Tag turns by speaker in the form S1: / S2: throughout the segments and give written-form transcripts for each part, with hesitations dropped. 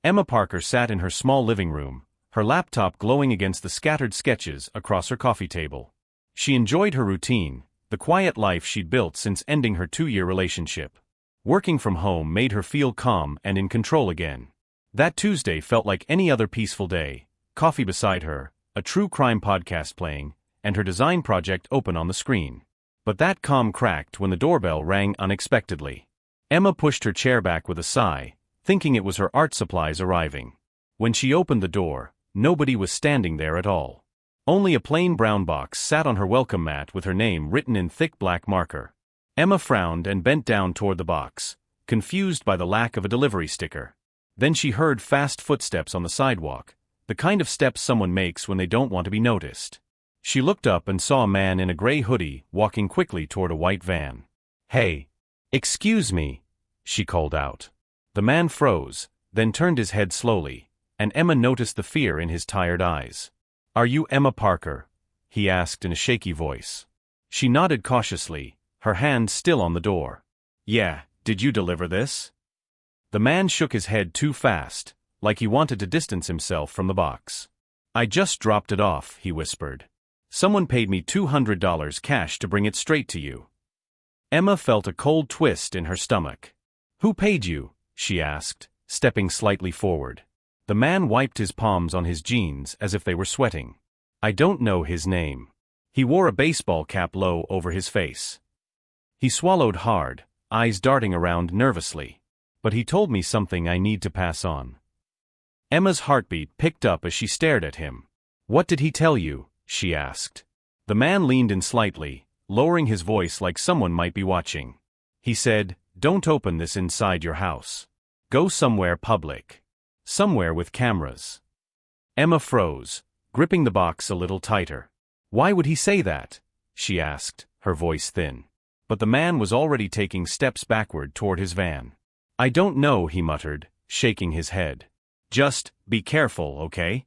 S1: Emma Parker sat in her small living room, her laptop glowing against the scattered sketches across her coffee table. She enjoyed her routine, the quiet life she'd built since ending her 2-year relationship. Working from home made her feel calm and in control again. That Tuesday felt like any other peaceful day, coffee beside her, a true crime podcast playing, and her design project open on the screen. But that calm cracked when the doorbell rang unexpectedly. Emma pushed her chair back with a sigh, thinking it was her art supplies arriving. When she opened the door, nobody was standing there at all. Only a plain brown box sat on her welcome mat with her name written in thick black marker. Emma frowned and bent down toward the box, confused by the lack of a delivery sticker. Then she heard fast footsteps on the sidewalk, the kind of steps someone makes when they don't want to be noticed. She looked up and saw a man in a gray hoodie walking quickly toward a white van. "Hey! Excuse me," she called out. The man froze, then turned his head slowly, and Emma noticed the fear in his tired eyes. "Are you Emma Parker?" he asked in a shaky voice. She nodded cautiously, her hand still on the door. "Yeah, did you deliver this?" The man shook his head too fast, like he wanted to distance himself from the box. "I just dropped it off," he whispered. "Someone paid me $200 cash to bring it straight to you." Emma felt a cold twist in her stomach. "Who paid you?" she asked, stepping slightly forward. The man wiped his palms on his jeans as if they were sweating. "I don't know his name." He wore a baseball cap low over his face. He swallowed hard, eyes darting around nervously. "But he told me something I need to pass on." Emma's heartbeat picked up as she stared at him. "What did he tell you?" she asked. The man leaned in slightly, lowering his voice like someone might be watching. He said, "Don't open this inside your house. Go somewhere public. Somewhere with cameras." Emma froze, gripping the box a little tighter. "Why would he say that?" she asked, her voice thin. But the man was already taking steps backward toward his van. "I don't know," he muttered, shaking his head. "Just be careful, okay?"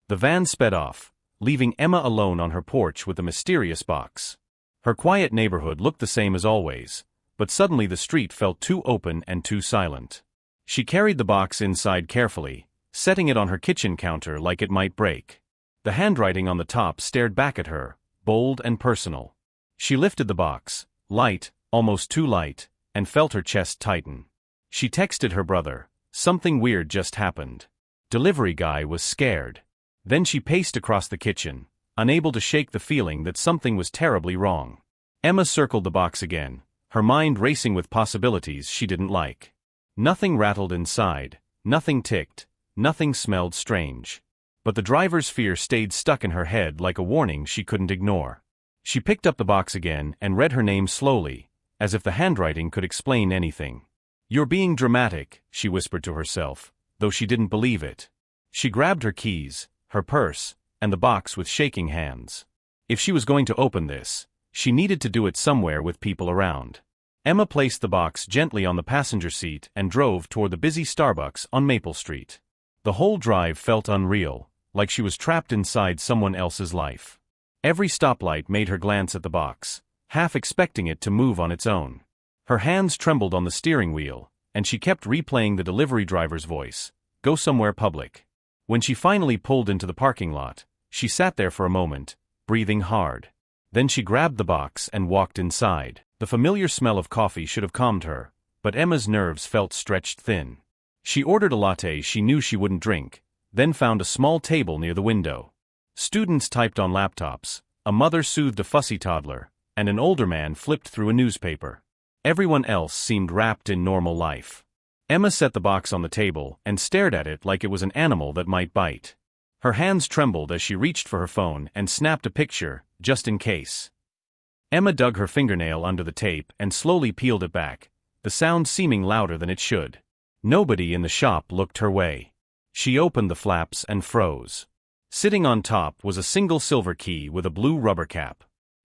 S1: The van sped off, leaving Emma alone on her porch with the mysterious box. Her quiet neighborhood looked the same as always, but suddenly the street felt too open and too silent. She carried the box inside carefully, setting it on her kitchen counter like it might break. The handwriting on the top stared back at her, bold and personal. She lifted the box, light, almost too light, and felt her chest tighten. She texted her brother, "Something weird just happened." Delivery guy was scared. Then she paced across the kitchen, unable to shake the feeling that something was terribly wrong. Emma circled the box again, her mind racing with possibilities she didn't like. Nothing rattled inside, nothing ticked, nothing smelled strange. But the driver's fear stayed stuck in her head like a warning she couldn't ignore. She picked up the box again and read her name slowly, as if the handwriting could explain anything. "You're being dramatic," she whispered to herself, though she didn't believe it. She grabbed her keys, her purse, and the box with shaking hands. If she was going to open this, she needed to do it somewhere with people around. Emma placed the box gently on the passenger seat and drove toward the busy Starbucks on Maple Street. The whole drive felt unreal, like she was trapped inside someone else's life. Every stoplight made her glance at the box, half expecting it to move on its own. Her hands trembled on the steering wheel, and she kept replaying the delivery driver's voice, "Go somewhere public." When she finally pulled into the parking lot, she sat there for a moment, breathing hard. Then she grabbed the box and walked inside. The familiar smell of coffee should have calmed her, but Emma's nerves felt stretched thin. She ordered a latte she knew she wouldn't drink, then found a small table near the window. Students typed on laptops, a mother soothed a fussy toddler, and an older man flipped through a newspaper. Everyone else seemed wrapped in normal life. Emma set the box on the table and stared at it like it was an animal that might bite. Her hands trembled as she reached for her phone and snapped a picture, just in case. Emma dug her fingernail under the tape and slowly peeled it back, the sound seeming louder than it should. Nobody in the shop looked her way. She opened the flaps and froze. Sitting on top was a single silver key with a blue rubber cap.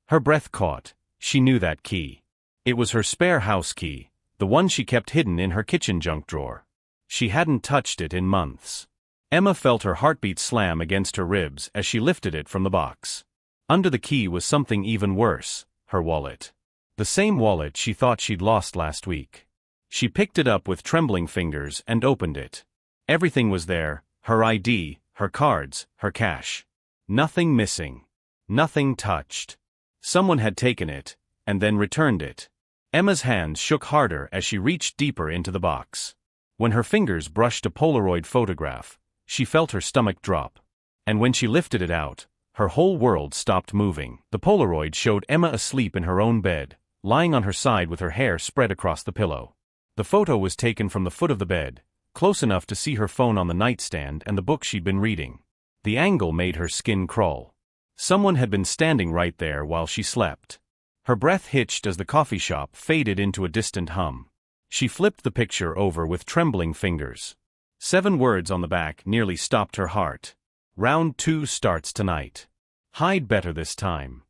S1: Her breath caught. She knew that key. It was her spare house key, the one she kept hidden in her kitchen junk drawer. She hadn't touched it in months. Emma felt her heartbeat slam against her ribs as she lifted it from the box. Under the key was something even worse, her wallet. The same wallet she thought she'd lost last week. She picked it up with trembling fingers and opened it. Everything was there, her ID, her cards, her cash. Nothing missing. Nothing touched. Someone had taken it, and then returned it. Emma's hands shook harder as she reached deeper into the box. When her fingers brushed a Polaroid photograph, she felt her stomach drop. And when she lifted it out, her whole world stopped moving. The Polaroid showed Emma asleep in her own bed, lying on her side with her hair spread across the pillow. The photo was taken from the foot of the bed, close enough to see her phone on the nightstand and the book she'd been reading. The angle made her skin crawl. Someone had been standing right there while she slept. Her breath hitched as the coffee shop faded into a distant hum. She flipped the picture over with trembling fingers. 7 words on the back nearly stopped her heart. Round 2 starts tonight. Hide better this time.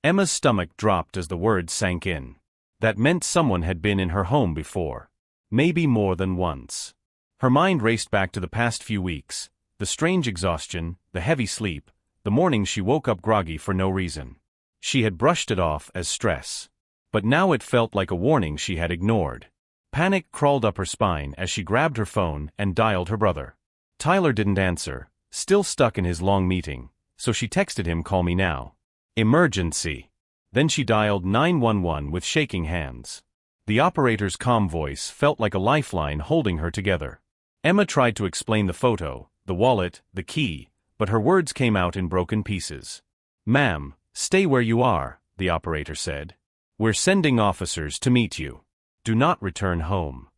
S1: Emma's stomach dropped as the words sank in. That meant someone had been in her home before. Maybe more than once. Her mind raced back to the past few weeks, the strange exhaustion, the heavy sleep, the mornings she woke up groggy for no reason. She had brushed it off as stress. But now it felt like a warning she had ignored. Panic crawled up her spine as she grabbed her phone and dialed her brother. Tyler didn't answer, still stuck in his long meeting, so she texted him, "Call me now. Emergency." Then she dialed 911 with shaking hands. The operator's calm voice felt like a lifeline holding her together. Emma tried to explain the photo, the wallet, the key, but her words came out in broken pieces. "Ma'am, stay where you are," the operator said. "We're sending officers to meet you. Do not return home."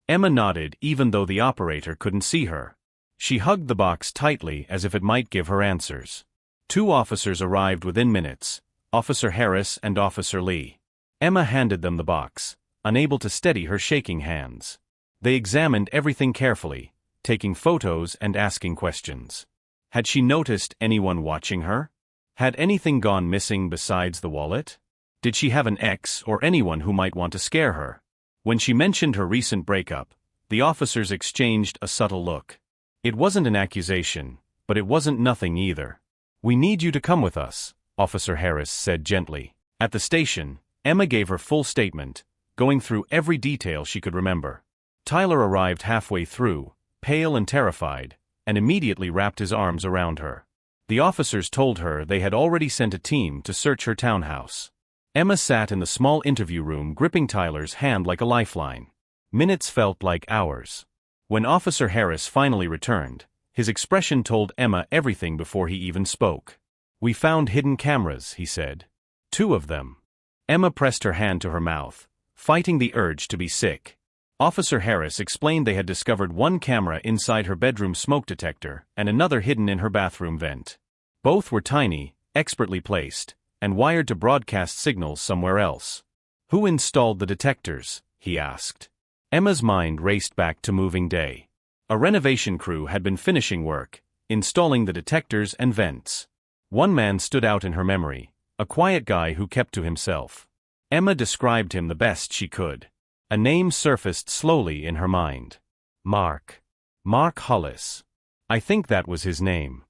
S1: Emma nodded even though the operator couldn't see her. She hugged the box tightly as if it might give her answers. 2 officers arrived within minutes, Officer Harris and Officer Lee. Emma handed them the box, unable to steady her shaking hands. They examined everything carefully, taking photos and asking questions. Had she noticed anyone watching her? Had anything gone missing besides the wallet? Did she have an ex or anyone who might want to scare her? When she mentioned her recent breakup, the officers exchanged a subtle look. It wasn't an accusation, but it wasn't nothing either. "We need you to come with us," Officer Harris said gently. At the station, Emma gave her full statement, going through every detail she could remember. Tyler arrived halfway through, pale and terrified, and immediately wrapped his arms around her. The officers told her they had already sent a team to search her townhouse. Emma sat in the small interview room gripping Tyler's hand like a lifeline. Minutes felt like hours. When Officer Harris finally returned, his expression told Emma everything before he even spoke. "We found hidden cameras," he said. 2 of them. Emma pressed her hand to her mouth, fighting the urge to be sick. Officer Harris explained they had discovered 1 camera inside her bedroom smoke detector and another hidden in her bathroom vent. Both were tiny, expertly placed, and wired to broadcast signals somewhere else. "Who installed the detectors?" he asked. Emma's mind raced back to moving day. A renovation crew had been finishing work, installing the detectors and vents. 1 man stood out in her memory, a quiet guy who kept to himself. Emma described him the best she could. A name surfaced slowly in her mind. Mark Hollis. I think that was his name.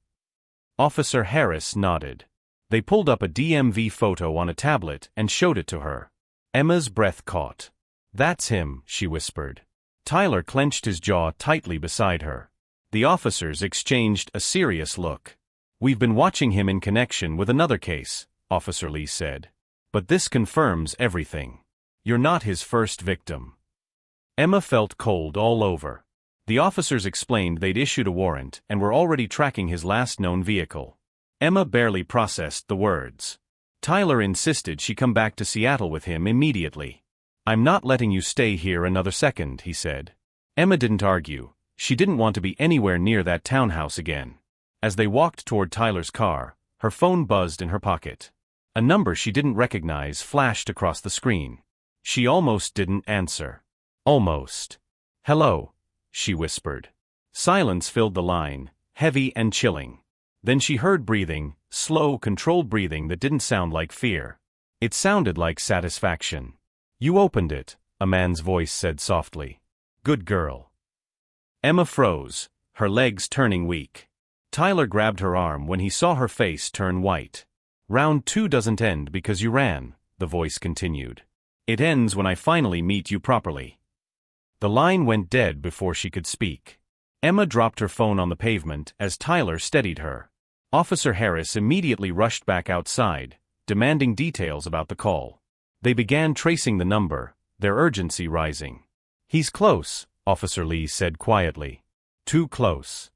S1: Officer Harris nodded. They pulled up a DMV photo on a tablet and showed it to her. Emma's breath caught. "That's him," she whispered. Tyler clenched his jaw tightly beside her. The officers exchanged a serious look. "We've been watching him in connection with another case," Officer Lee said. "But this confirms everything. You're not his first victim." Emma felt cold all over. The officers explained they'd issued a warrant and were already tracking his last known vehicle. Emma barely processed the words. Tyler insisted she come back to Seattle with him immediately. "I'm not letting you stay here another second," he said. Emma didn't argue. She didn't want to be anywhere near that townhouse again. As they walked toward Tyler's car, her phone buzzed in her pocket. A number she didn't recognize flashed across the screen. She almost didn't answer. Almost. "Hello," she whispered. Silence filled the line, heavy and chilling. Then she heard breathing, slow, controlled breathing that didn't sound like fear. It sounded like satisfaction. "You opened it," a man's voice said softly. "Good girl." Emma froze, her legs turning weak. Tyler grabbed her arm when he saw her face turn white. "Round 2 doesn't end because you ran," the voice continued. "It ends when I finally meet you properly." The line went dead before she could speak. Emma dropped her phone on the pavement as Tyler steadied her. Officer Harris immediately rushed back outside, demanding details about the call. They began tracing the number, their urgency rising. "He's close," Officer Lee said quietly. "Too close."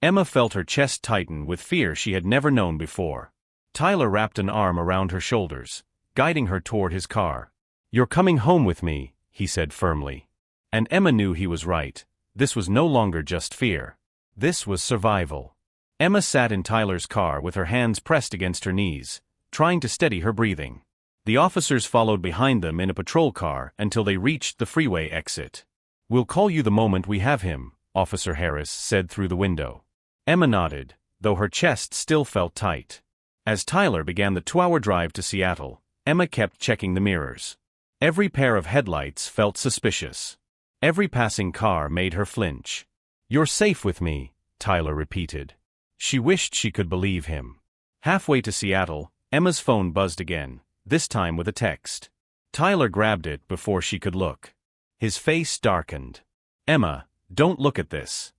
S1: Emma felt her chest tighten with fear she had never known before. Tyler wrapped an arm around her shoulders, guiding her toward his car. "You're coming home with me," he said firmly. And Emma knew he was right. This was no longer just fear. This was survival. Emma sat in Tyler's car with her hands pressed against her knees, trying to steady her breathing. The officers followed behind them in a patrol car until they reached the freeway exit. "We'll call you the moment we have him," Officer Harris said through the window. Emma nodded, though her chest still felt tight. As Tyler began the 2-hour drive to Seattle, Emma kept checking the mirrors. Every pair of headlights felt suspicious. Every passing car made her flinch. "You're safe with me," Tyler repeated. She wished she could believe him. Halfway to Seattle, Emma's phone buzzed again, this time with a text. Tyler grabbed it before she could look. His face darkened. "Emma, don't look at this."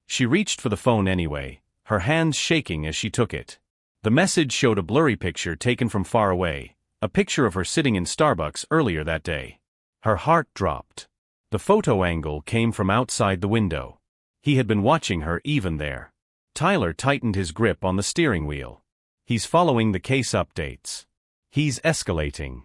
S1: She reached for the phone anyway, her hands shaking as she took it. The message showed a blurry picture taken from far away, a picture of her sitting in Starbucks earlier that day. Her heart dropped. The photo angle came from outside the window. He had been watching her even there. Tyler tightened his grip on the steering wheel. He's following the case updates. He's escalating.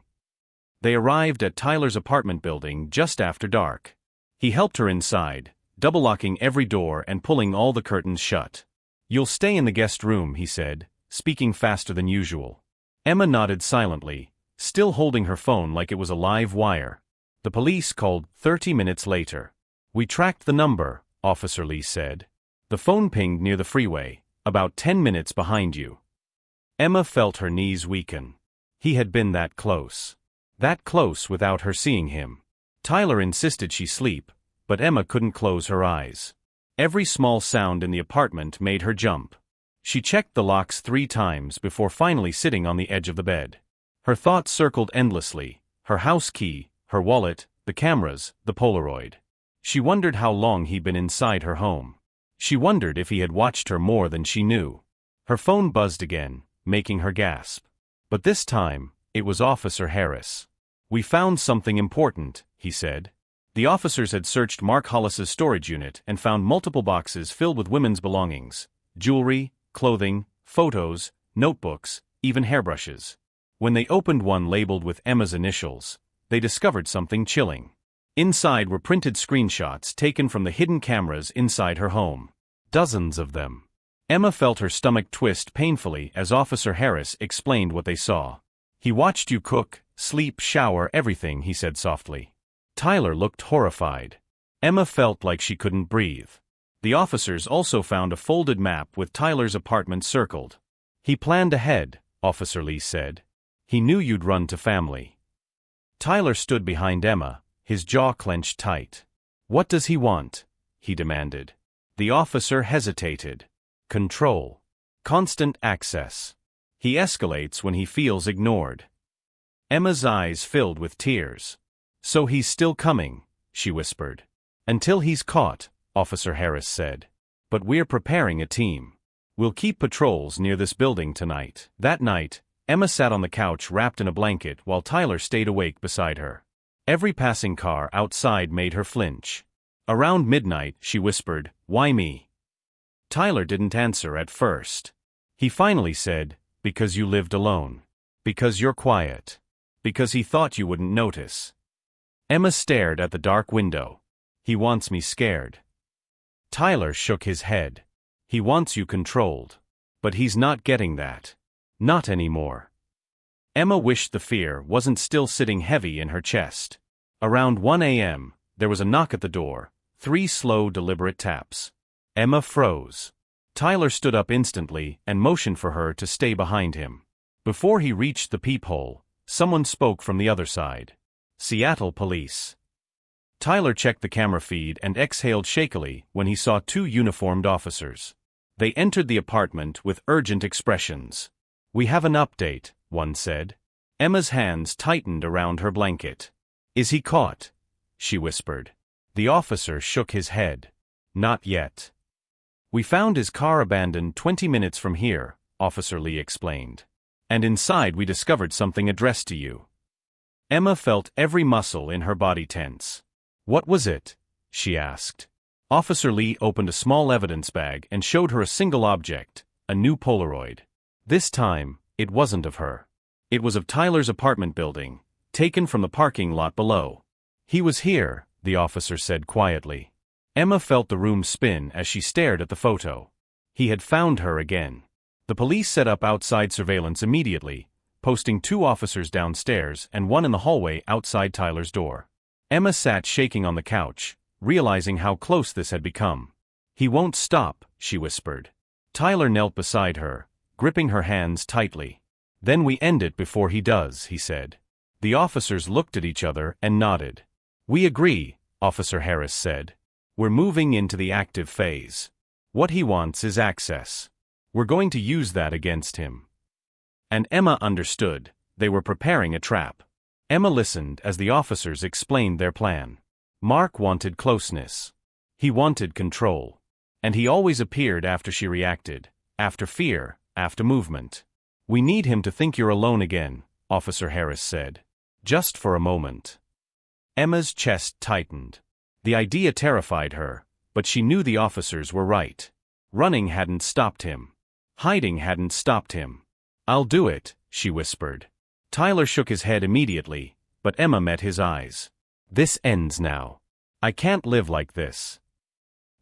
S1: They arrived at Tyler's apartment building just after dark. He helped her inside, double-locking every door and pulling all the curtains shut. "You'll stay in the guest room," he said, speaking faster than usual. Emma nodded silently, still holding her phone like it was a live wire. The police called 30 minutes later. "We tracked the number," Officer Lee said. "The phone pinged near the freeway, about 10 minutes behind you." Emma felt her knees weaken. He had been that close. That close without her seeing him. Tyler insisted she sleep, but Emma couldn't close her eyes. Every small sound in the apartment made her jump. She checked the locks 3 times before finally sitting on the edge of the bed. Her thoughts circled endlessly, her house key, her wallet, the cameras, the Polaroid. She wondered how long he'd been inside her home. She wondered if he had watched her more than she knew. Her phone buzzed again, making her gasp. But this time, it was Officer Harris. "We found something important," he said. The officers had searched Mark Hollis's storage unit and found multiple boxes filled with women's belongings, jewelry, clothing, photos, notebooks, even hairbrushes. When they opened one labeled with Emma's initials, they discovered something chilling. Inside were printed screenshots taken from the hidden cameras inside her home. Dozens of them. Emma felt her stomach twist painfully as Officer Harris explained what they saw. "He watched you cook, sleep, shower, everything," he said softly. Tyler looked horrified. Emma felt like she couldn't breathe. The officers also found a folded map with Tyler's apartment circled. "He planned ahead," Officer Lee said. "He knew you'd run to family." Tyler stood behind Emma, his jaw clenched tight. "What does he want?" he demanded. The officer hesitated. "Control. Constant access. He escalates when he feels ignored." Emma's eyes filled with tears. "So he's still coming," she whispered. "Until he's caught," Officer Harris said. "But we're preparing a team. We'll keep patrols near this building tonight." That night, Emma sat on the couch wrapped in a blanket while Tyler stayed awake beside her. Every passing car outside made her flinch. Around midnight, she whispered, "Why me?" Tyler didn't answer at first. He finally said, "Because you lived alone. Because you're quiet. Because he thought you wouldn't notice." Emma stared at the dark window. "He wants me scared." Tyler shook his head. "He wants you controlled. But he's not getting that. Not anymore." Emma wished the fear wasn't still sitting heavy in her chest. Around 1 a.m., there was a knock at the door, 3 slow, deliberate taps. Emma froze. Tyler stood up instantly and motioned for her to stay behind him. Before he reached the peephole, someone spoke from the other side. "Seattle Police." Tyler checked the camera feed and exhaled shakily when he saw 2 uniformed officers. They entered the apartment with urgent expressions. "We have an update," one said. Emma's hands tightened around her blanket. "Is he caught?" she whispered. The officer shook his head. Not yet. We found his car abandoned 20 minutes from here, Officer Lee explained. And inside we discovered something addressed to you. Emma felt every muscle in her body tense. What was it? She asked. Officer Lee opened a small evidence bag and showed her a single object, a new Polaroid. This time, it wasn't of her. It was of Tyler's apartment building, taken from the parking lot below. He was here, the officer said quietly. Emma felt the room spin as she stared at the photo. He had found her again. The police set up outside surveillance immediately, posting 2 officers downstairs and 1 in the hallway outside Tyler's door. Emma sat shaking on the couch, realizing how close this had become. He won't stop, she whispered. Tyler knelt beside her, gripping her hands tightly. Then we end it before he does, he said. The officers looked at each other and nodded. We agree, Officer Harris said. We're moving into the active phase. What he wants is access. We're going to use that against him. And Emma understood. They were preparing a trap. Emma listened as the officers explained their plan. Mark wanted closeness. He wanted control. And he always appeared after she reacted, after fear, after movement. We need him to think you're alone again, Officer Harris said. Just for a moment. Emma's chest tightened. The idea terrified her, but she knew the officers were right. Running hadn't stopped him. Hiding hadn't stopped him. I'll do it, she whispered. Tyler shook his head immediately, but Emma met his eyes. This ends now. I can't live like this.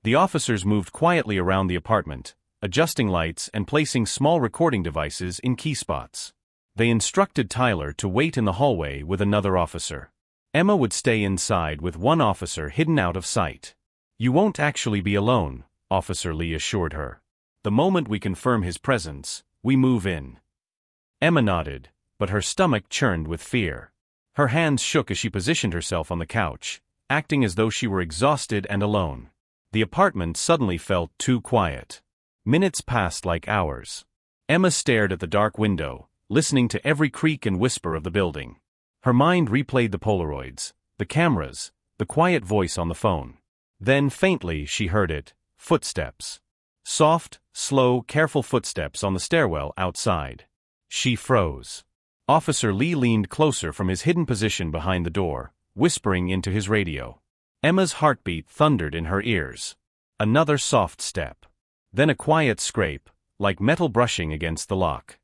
S1: The officers moved quietly around the apartment, adjusting lights and placing small recording devices in key spots. They instructed Tyler to wait in the hallway with another officer. Emma would stay inside with 1 officer hidden out of sight. You won't actually be alone, Officer Lee assured her. The moment we confirm his presence, we move in. Emma nodded, but her stomach churned with fear. Her hands shook as she positioned herself on the couch, acting as though she were exhausted and alone. The apartment suddenly felt too quiet. Minutes passed like hours. Emma stared at the dark window, listening to every creak and whisper of the building. Her mind replayed the Polaroids, the cameras, the quiet voice on the phone. Then faintly she heard it, footsteps. Soft, slow, careful footsteps on the stairwell outside. She froze. Officer Lee leaned closer from his hidden position behind the door, whispering into his radio. Emma's heartbeat thundered in her ears. Another soft step. Then a quiet scrape, like metal brushing against the lock.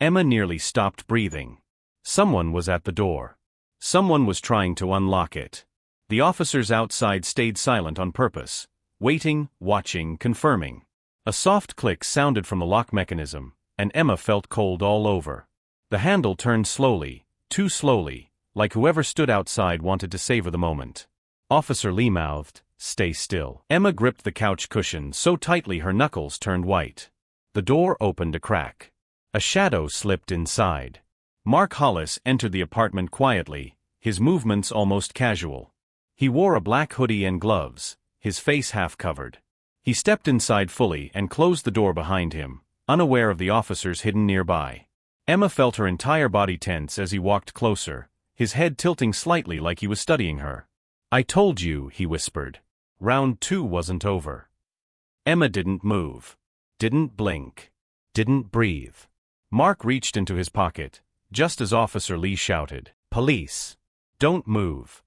S1: Emma nearly stopped breathing. Someone was at the door. Someone was trying to unlock it. The officers outside stayed silent on purpose, waiting, watching, confirming. A soft click sounded from the lock mechanism, and Emma felt cold all over. The handle turned slowly, too slowly, like whoever stood outside wanted to savor the moment. Officer Lee mouthed, "Stay still." Emma gripped the couch cushion so tightly her knuckles turned white. The door opened a crack. A shadow slipped inside. Mark Hollis entered the apartment quietly, his movements almost casual. He wore a black hoodie and gloves, his face half covered. He stepped inside fully and closed the door behind him, unaware of the officers hidden nearby. Emma felt her entire body tense as he walked closer, his head tilting slightly like he was studying her. "I told you," he whispered. Round 2 wasn't over. Emma didn't move. Didn't blink. Didn't breathe. Mark reached into his pocket, just as Officer Lee shouted, "Police! Don't move!"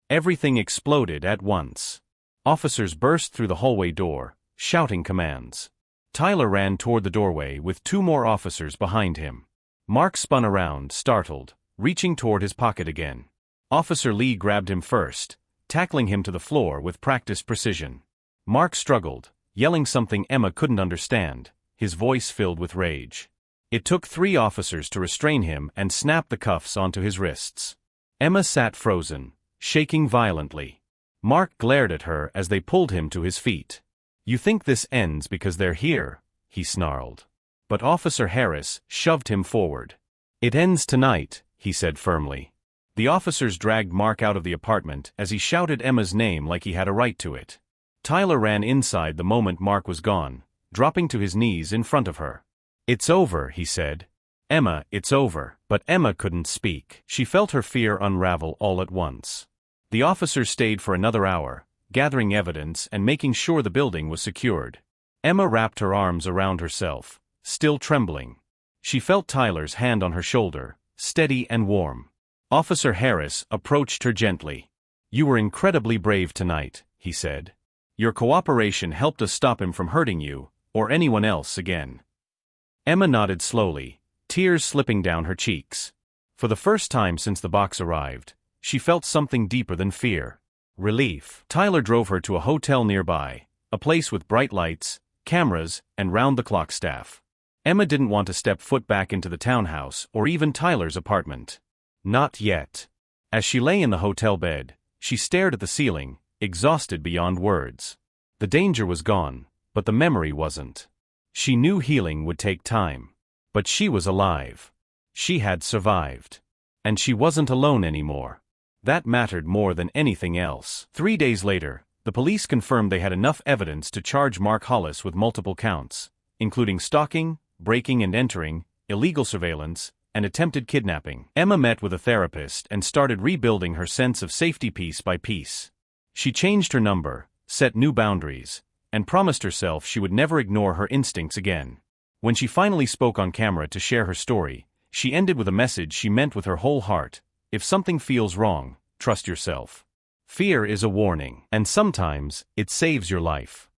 S1: Everything exploded at once. Officers burst through the hallway door, shouting commands. Tyler ran toward the doorway with 2 more officers behind him. Mark spun around, startled, reaching toward his pocket again. Officer Lee grabbed him first, tackling him to the floor with practiced precision. Mark struggled, yelling something Emma couldn't understand, his voice filled with rage. It took 3 officers to restrain him and snap the cuffs onto his wrists. Emma sat frozen, shaking violently. Mark glared at her as they pulled him to his feet. "You think this ends because they're here?" he snarled. But Officer Harris shoved him forward. "It ends tonight," he said firmly. The officers dragged Mark out of the apartment as he shouted Emma's name like he had a right to it. Tyler ran inside the moment Mark was gone, dropping to his knees in front of her. "It's over," he said. "Emma, it's over." But Emma couldn't speak. She felt her fear unravel all at once. The officers stayed for another hour, gathering evidence and making sure the building was secured. Emma wrapped her arms around herself, still trembling. She felt Tyler's hand on her shoulder, steady and warm. Officer Harris approached her gently. "You were incredibly brave tonight," he said. "Your cooperation helped us stop him from hurting you, or anyone else again." Emma nodded slowly, tears slipping down her cheeks. For the first time since the box arrived, she felt something deeper than fear. Relief. Tyler drove her to a hotel nearby, a place with bright lights, cameras, and round-the-clock staff. Emma didn't want to step foot back into the townhouse or even Tyler's apartment. Not yet. As she lay in the hotel bed, she stared at the ceiling, exhausted beyond words. The danger was gone, but the memory wasn't. She knew healing would take time. But she was alive. She had survived. And she wasn't alone anymore. That mattered more than anything else. 3 days later, the police confirmed they had enough evidence to charge Mark Hollis with multiple counts, including stalking, breaking and entering, illegal surveillance, and attempted kidnapping. Emma met with a therapist and started rebuilding her sense of safety piece by piece. She changed her number, set new boundaries, and promised herself she would never ignore her instincts again. When she finally spoke on camera to share her story, she ended with a message she meant with her whole heart: if something feels wrong, trust yourself. Fear is a warning, and sometimes it saves your life.